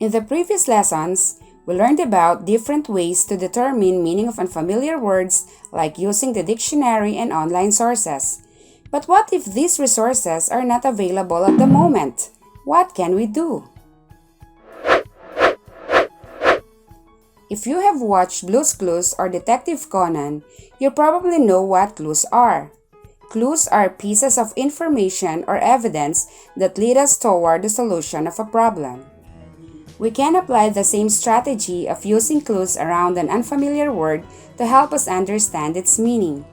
In the previous lessons, we learned about different ways to determine meaning of unfamiliar words like using the dictionary and online sources. But what if these resources are not available at the moment? What can we do? If you have watched Blue's Clues or Detective Conan, you probably know what clues are. Clues are pieces of information or evidence that lead us toward the solution of a problem. We can apply the same strategy of using clues around an unfamiliar word to help us understand its meaning.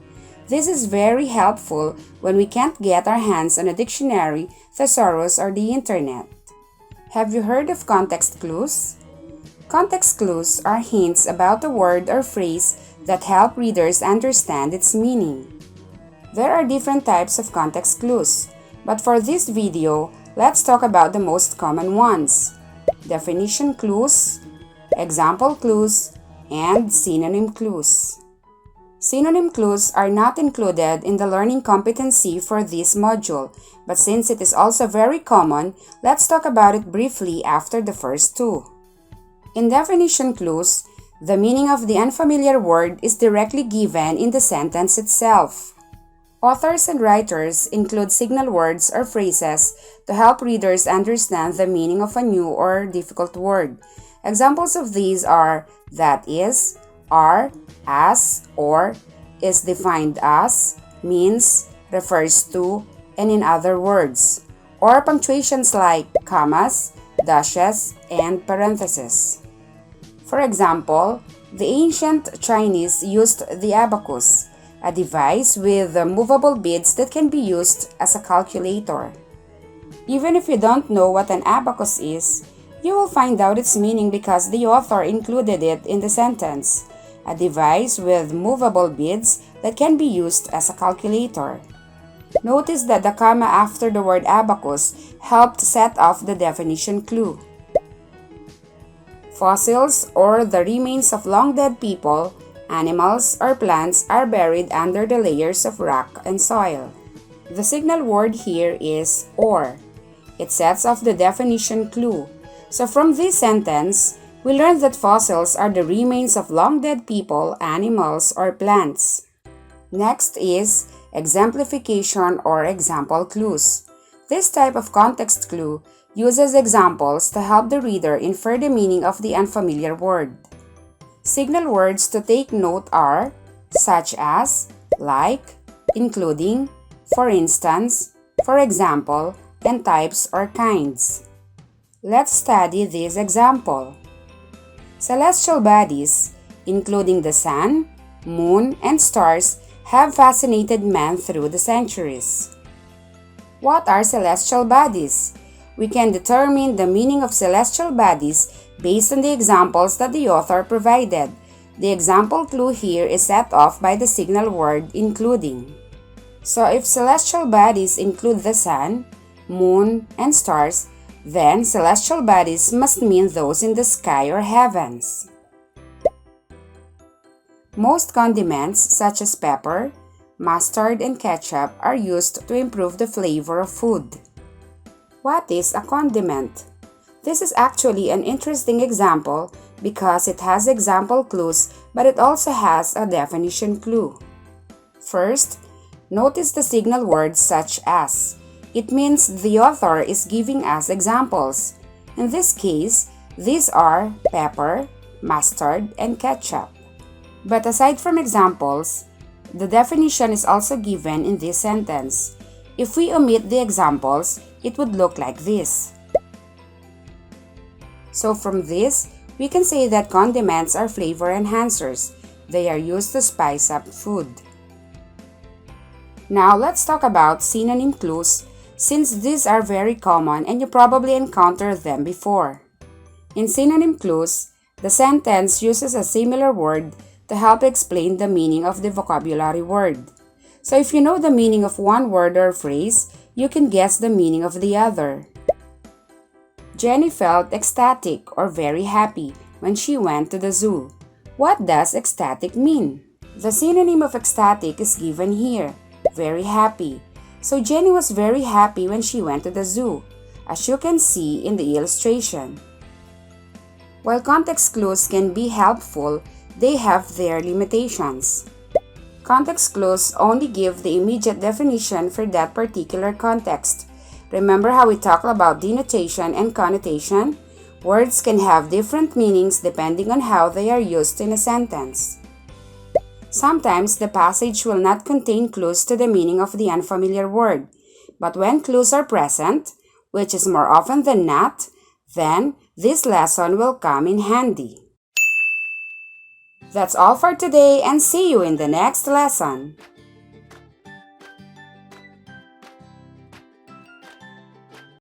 This is very helpful when we can't get our hands on a dictionary, thesaurus, or the internet. Have you heard of context clues? Context clues are hints about a word or phrase that help readers understand its meaning. There are different types of context clues, but for this video, let's talk about the most common ones: definition clues, example clues, and synonym clues. Synonym clues are not included in the learning competency for this module, but since it is also very common, let's talk about it briefly after the first two. In definition clues, the meaning of the unfamiliar word is directly given in the sentence itself. Authors and writers include signal words or phrases to help readers understand the meaning of a new or difficult word. Examples of these are that is, are, as, or, is defined as, means, refers to, and in other words, or punctuations like commas, dashes, and parentheses. For example, the ancient Chinese used the abacus, a device with movable beads that can be used as a calculator. Even if you don't know what an abacus is, you will find out its meaning because the author included it in the sentence, a device with movable beads that can be used as a calculator. Notice that the comma after the word abacus helped set off the definition clue. Fossils, or the remains of long-dead people, animals, or plants are buried under the layers of rock and soil. The signal word here is or. It sets off the definition clue. So from this sentence, we learned that fossils are the remains of long-dead people, animals, or plants. Next is exemplification or example clues. This type of context clue uses examples to help the reader infer the meaning of the unfamiliar word. Signal words to take note are such as, like, including, for instance, for example, and types or kinds. Let's study this example. Celestial bodies, including the sun, moon, and stars, have fascinated man through the centuries. What are celestial bodies? We can determine the meaning of celestial bodies based on the examples that the author provided. The example clue here is set off by the signal word including. So if celestial bodies include the sun, moon, and stars, then celestial bodies must mean those in the sky or heavens. Most condiments such as pepper, mustard, and ketchup are used to improve the flavor of food. What is a condiment? This is actually an interesting example because it has example clues, but it also has a definition clue. First, notice the signal words such as. It means the author is giving us examples. In this case, these are pepper, mustard, and ketchup. But aside from examples, the definition is also given in this sentence. If we omit the examples, it would look like this. So from this, we can say that condiments are flavor enhancers. They are used to spice up food. Now let's talk about synonym clues, since these are very common and you probably encountered them before. In synonym clues, the sentence uses a similar word to help explain the meaning of the vocabulary word. So if you know the meaning of one word or phrase, you can guess the meaning of the other. Jenny felt ecstatic or very happy when she went to the zoo. What does ecstatic mean? The synonym of ecstatic is given here, very happy. So Jenny was very happy when she went to the zoo, as you can see in the illustration. While context clues can be helpful, they have their limitations. Context clues only give the immediate definition for that particular context. Remember how we talked about denotation and connotation? Words can have different meanings depending on how they are used in a sentence. Sometimes the passage will not contain clues to the meaning of the unfamiliar word, but when clues are present, which is more often than not, then this lesson will come in handy. That's all for today and see you in the next lesson.